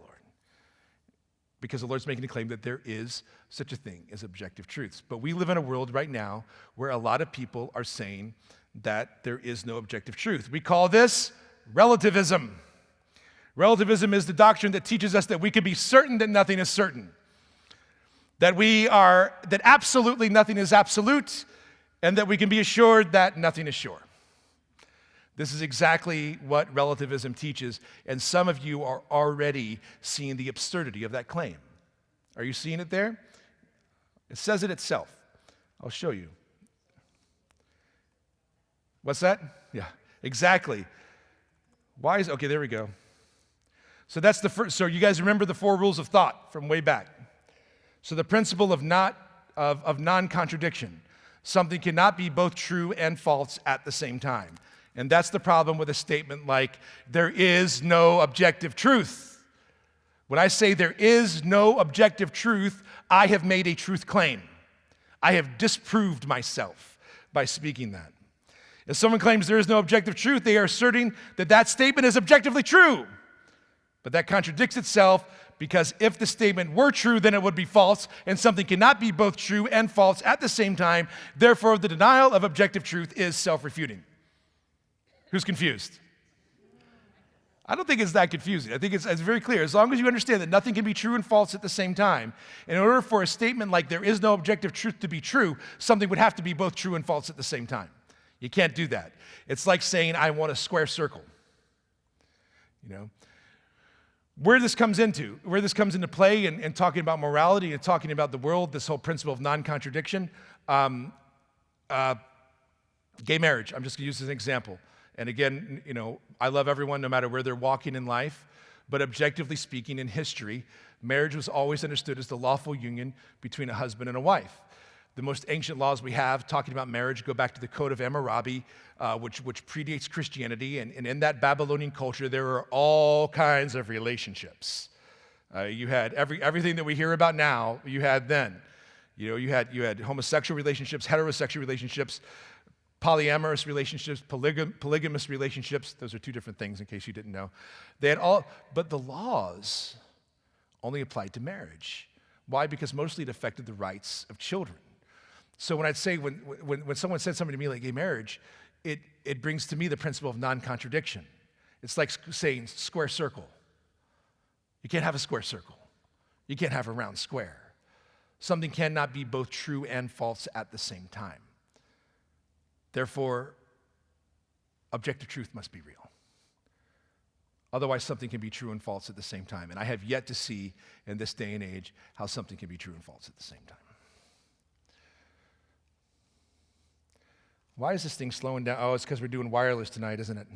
because the Lord's making a claim that there is such a thing as objective truths. But we live in a world right now where a lot of people are saying that there is no objective truth. We call this relativism. Relativism is the doctrine that teaches us that we can be certain that nothing is certain, that absolutely nothing is absolute, and that we can be assured that nothing is sure. This is exactly what relativism teaches, and some of you are already seeing the absurdity of that claim. Are you seeing it there? It says it itself. I'll show you. What's that? Yeah, exactly. Okay, there we go. So that's the first. So you guys remember the 4 rules of thought from way back. So the principle of non-contradiction. Something cannot be both true and false at the same time. And that's the problem with a statement like, there is no objective truth. When I say there is no objective truth, I have made a truth claim. I have disproved myself by speaking that. If someone claims there is no objective truth, they are asserting that that statement is objectively true. But that contradicts itself, because if the statement were true, then it would be false, and something cannot be both true and false at the same time. Therefore, the denial of objective truth is self-refuting. Who's confused? I don't think it's that confusing. I think it's very clear. As long as you understand that nothing can be true and false at the same time, in order for a statement like there is no objective truth to be true, something would have to be both true and false at the same time. You can't do that. It's like saying, I want a square circle. You know? Where this comes into play and talking about morality and talking about the world, this whole principle of non-contradiction, gay marriage, I'm just going to use as an example. And again, you know, I love everyone no matter where they're walking in life, but objectively speaking, in history, marriage was always understood as the lawful union between a husband and a wife. The most ancient laws we have talking about marriage go back to the Code of Hammurabi, which predates Christianity, and in that Babylonian culture, there were all kinds of relationships. You had everything that we hear about now, you had then. You know, you had homosexual relationships, heterosexual relationships, polyamorous relationships, polygamous relationships. Those are 2 different things, in case you didn't know. They had all, but the laws only applied to marriage. Why? Because mostly it affected the rights of children. So when I'd say, when someone said something to me like gay marriage, it brings to me the principle of non-contradiction. It's like saying square circle. You can't have a square circle. You can't have a round square. Something cannot be both true and false at the same time. Therefore, objective truth must be real. Otherwise, something can be true and false at the same time. And I have yet to see in this day and age how something can be true and false at the same time. Why is this thing slowing down? Oh, it's because we're doing wireless tonight, isn't it?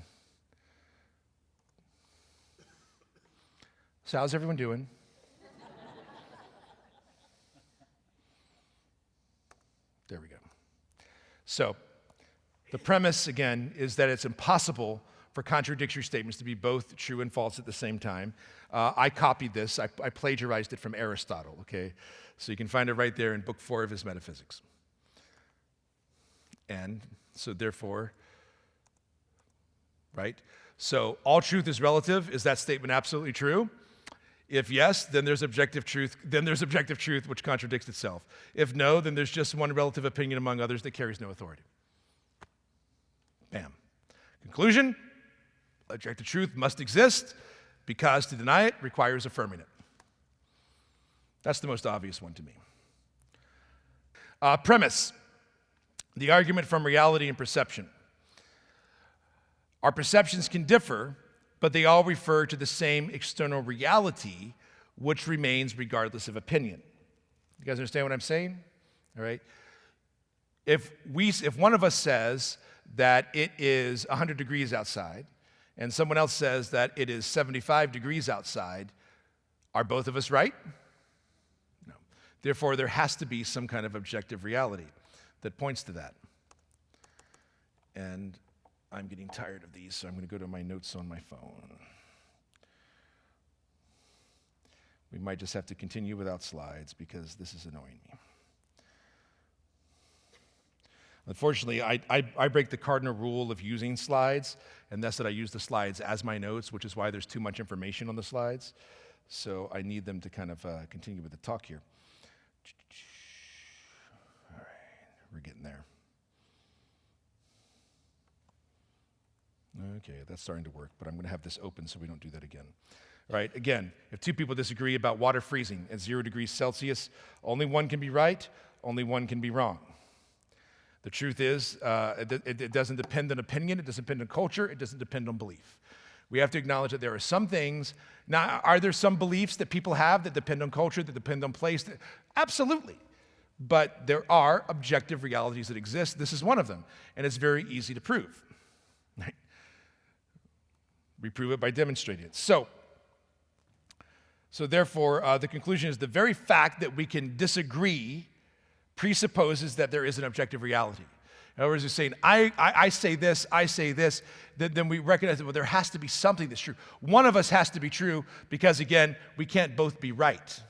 So how's everyone doing? There we go. So the premise, again, is that it's impossible for contradictory statements to be both true and false at the same time. I copied this. I plagiarized it from Aristotle, okay? So you can find it right there in Book 4 of his Metaphysics. And so therefore, right? So all truth is relative. Is that statement absolutely true? If yes, then there's objective truth. Then there's objective truth which contradicts itself. If no, then there's just one relative opinion among others that carries no authority. Bam. Conclusion, objective truth must exist because to deny it requires affirming it. That's the most obvious one to me. Premise, the argument from reality and perception. Our perceptions can differ, but they all refer to the same external reality, which remains regardless of opinion. You guys understand what I'm saying? All right. If one of us says that it is 100 degrees outside, and someone else says that it is 75 degrees outside, are both of us right? No. Therefore, there has to be some kind of objective reality that points to that. And I'm getting tired of these, so I'm going to go to my notes on my phone. We might just have to continue without slides because this is annoying me. Unfortunately, I break the cardinal rule of using slides, and that's that I use the slides as my notes, which is why there's too much information on the slides. So I need them to kind of continue with the talk here. All right, we're getting there. Okay, that's starting to work, but I'm going to have this open so we don't do that again. All right, again, if two people disagree about water freezing at 0 degrees Celsius, only one can be right, only one can be wrong. The truth is, it doesn't depend on opinion, it doesn't depend on culture, it doesn't depend on belief. We have to acknowledge that there are some things. Now, are there some beliefs that people have that depend on culture, that depend on place? Absolutely. But there are objective realities that exist. This is one of them, and it's very easy to prove. Right? We prove it by demonstrating it. So therefore, the conclusion is the very fact that we can disagree presupposes that there is an objective reality. In other words, you're saying, I say this, then we recognize that, well, there has to be something that's true. One of us has to be true because, again, we can't both be right.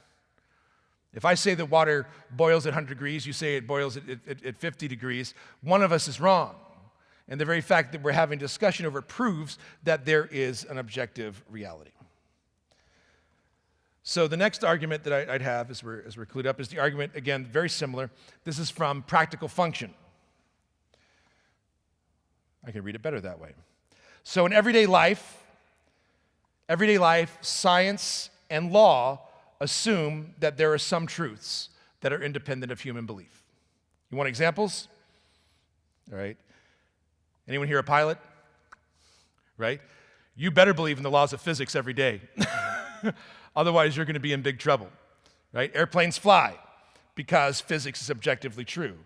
If I say that water boils at 100 degrees, you say it boils at 50 degrees, one of us is wrong. And the very fact that we're having discussion over it proves that there is an objective reality. So the next argument that I'd have as we're clued up is the argument, again, very similar. This is from Practical Function. I can read it better that way. So in everyday life, science and law assume that there are some truths that are independent of human belief. You want examples? All right. Anyone here a pilot? Right? You better believe in the laws of physics every day. Otherwise, you're going to be in big trouble. Right? Airplanes fly because physics is objectively true.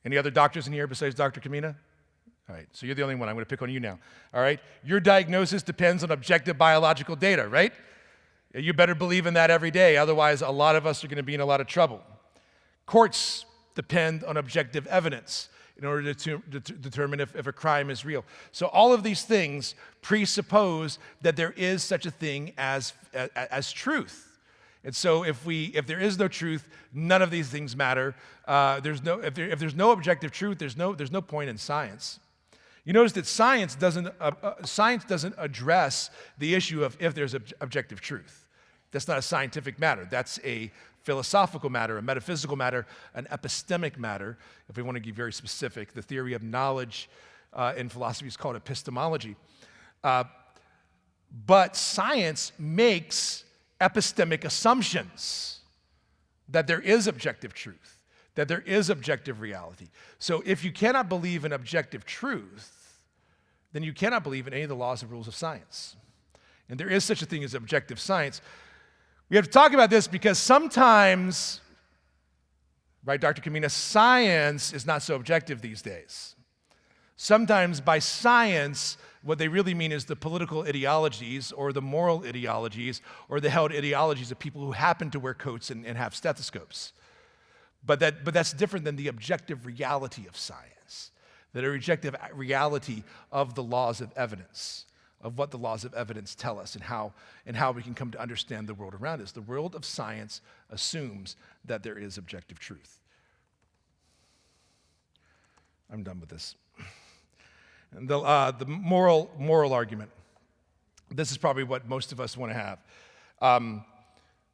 Any other doctors in here besides Dr. Kamina? All right, so you're the only one. I'm going to pick on you now. All right? Your diagnosis depends on objective biological data, right? You better believe in that every day. Otherwise, a lot of us are going to be in a lot of trouble. Courts depend on objective evidence in order to determine if a crime is real. So all of these things presuppose that there is such a thing as truth. And so if there is no truth, none of these things matter. If there's no objective truth, there's no point in science. You notice that science doesn't address the issue of if there's objective truth. That's not a scientific matter. That's a philosophical matter, a metaphysical matter, an epistemic matter. If we want to be very specific, the theory of knowledge in philosophy is called epistemology. But science makes epistemic assumptions that there is objective truth, that there is objective reality. So if you cannot believe in objective truth, then you cannot believe in any of the laws and rules of science. And there is such a thing as objective science. We have to talk about this because sometimes, right, Dr. Kamina, science is not so objective these days. Sometimes by science, what they really mean is the political ideologies or the moral ideologies or the held ideologies of people who happen to wear coats and have stethoscopes. But that's different than the objective reality of science, the objective reality of the laws of evidence, of what the laws of evidence tell us and how we can come to understand the world around us. The world of science assumes that there is objective truth. I'm done with this. And the moral argument. This is probably what most of us want to have.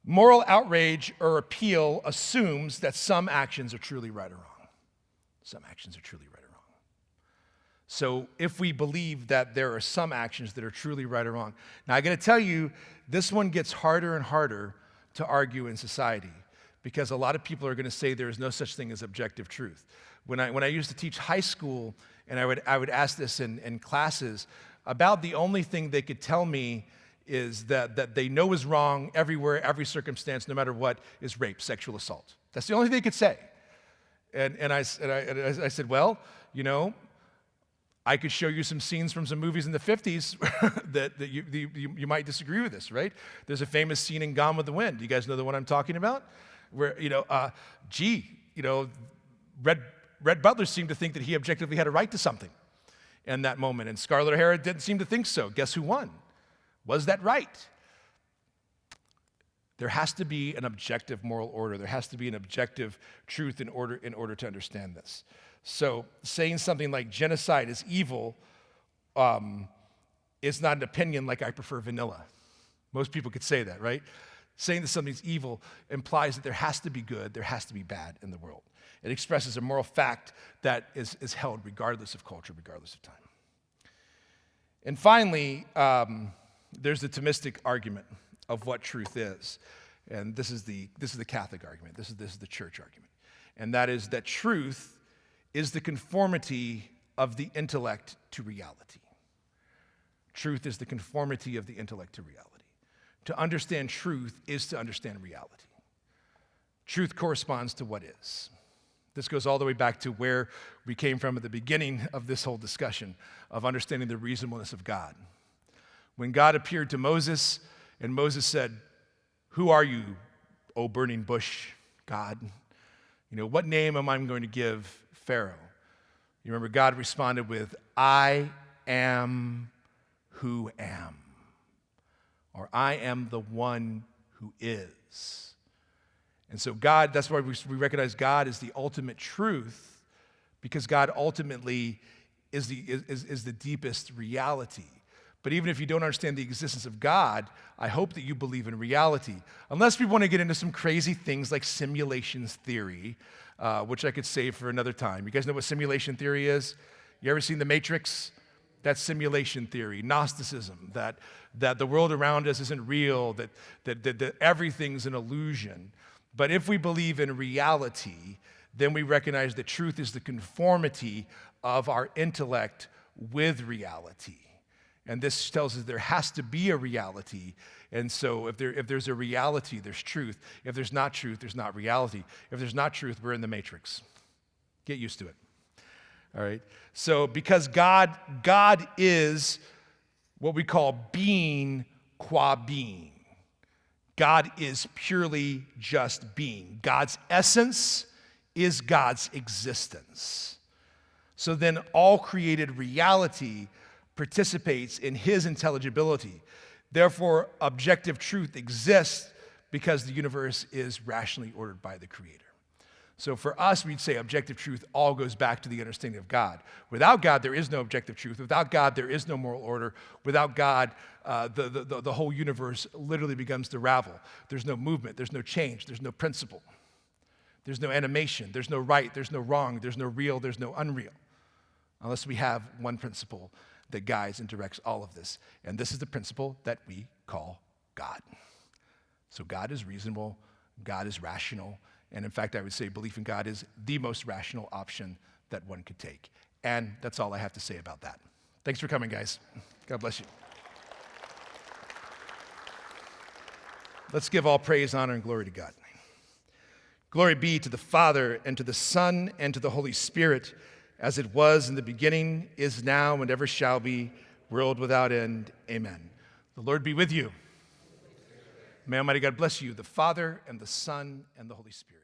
Moral outrage or appeal assumes that some actions are truly right or wrong. Some actions are truly right or wrong. So if we believe that there are some actions that are truly right or wrong. Now I got to tell you, this one gets harder and harder to argue in society because a lot of people are going to say there is no such thing as objective truth. When I used to teach high school, and I would ask this in classes, about the only thing they could tell me is that they know is wrong everywhere, every circumstance, no matter what, is rape, sexual assault. That's the only thing they could say. And I said, well, you know, I could show you some scenes from some movies in the 50s that you might disagree with this, right? There's a famous scene in Gone with the Wind. Do you guys know the one I'm talking about? Where, Red Butler seemed to think that he objectively had a right to something in that moment, and Scarlett O'Hara didn't seem to think so. Guess who won? Was that right? There has to be an objective moral order. There has to be an objective truth in order to understand this. So saying something like genocide is evil is not an opinion like I prefer vanilla. Most people could say that, right? Saying that something's evil implies that there has to be good, there has to be bad in the world. It expresses a moral fact that is held regardless of culture, regardless of time. And finally, there's the Thomistic argument of what truth is. And this is the Catholic argument. This is the church argument. And that is that truth is the conformity of the intellect to reality. Truth is the conformity of the intellect to reality. To understand truth is to understand reality. Truth corresponds to what is. This goes all the way back to where we came from at the beginning of this whole discussion of understanding the reasonableness of God. When God appeared to Moses, and Moses said, "Who are you, O burning bush, God? What name am I going to give Pharaoh?" You remember God responded with, "I am who am," or "I am the one who is." And so God, that's why we recognize God as the ultimate truth, because God ultimately is the deepest reality. But even if you don't understand the existence of God, I hope that you believe in reality. Unless we want to get into some crazy things like simulations theory, which I could save for another time. You guys know what simulation theory is? You ever seen The Matrix? That's simulation theory, Gnosticism, that the world around us isn't real, that everything's an illusion. But if we believe in reality, then we recognize that truth is the conformity of our intellect with reality. And this tells us there has to be a reality. And so if there's a reality, there's truth. If there's not truth, there's not reality. If there's not truth, we're in the matrix. Get used to it. All right? So because God is what we call being qua being. God is purely just being. God's essence is God's existence. So then all created reality participates in his intelligibility. Therefore, objective truth exists because the universe is rationally ordered by the Creator. So for us, we'd say objective truth all goes back to the understanding of God. Without God, there is no objective truth. Without God, there is no moral order. Without God, the whole universe literally begins to ravel. There's no movement. There's no change. There's no principle. There's no animation. There's no right. There's no wrong. There's no real. There's no unreal. Unless we have one principle that guides and directs all of this. And this is the principle that we call God. So God is reasonable. God is rational. And in fact, I would say belief in God is the most rational option that one could take. And that's all I have to say about that. Thanks for coming, guys. God bless you. Let's give all praise, honor, and glory to God. Glory be to the Father, and to the Son, and to the Holy Spirit, as it was in the beginning, is now, and ever shall be, world without end. Amen. The Lord be with you. May Almighty God bless you, the Father, and the Son, and the Holy Spirit.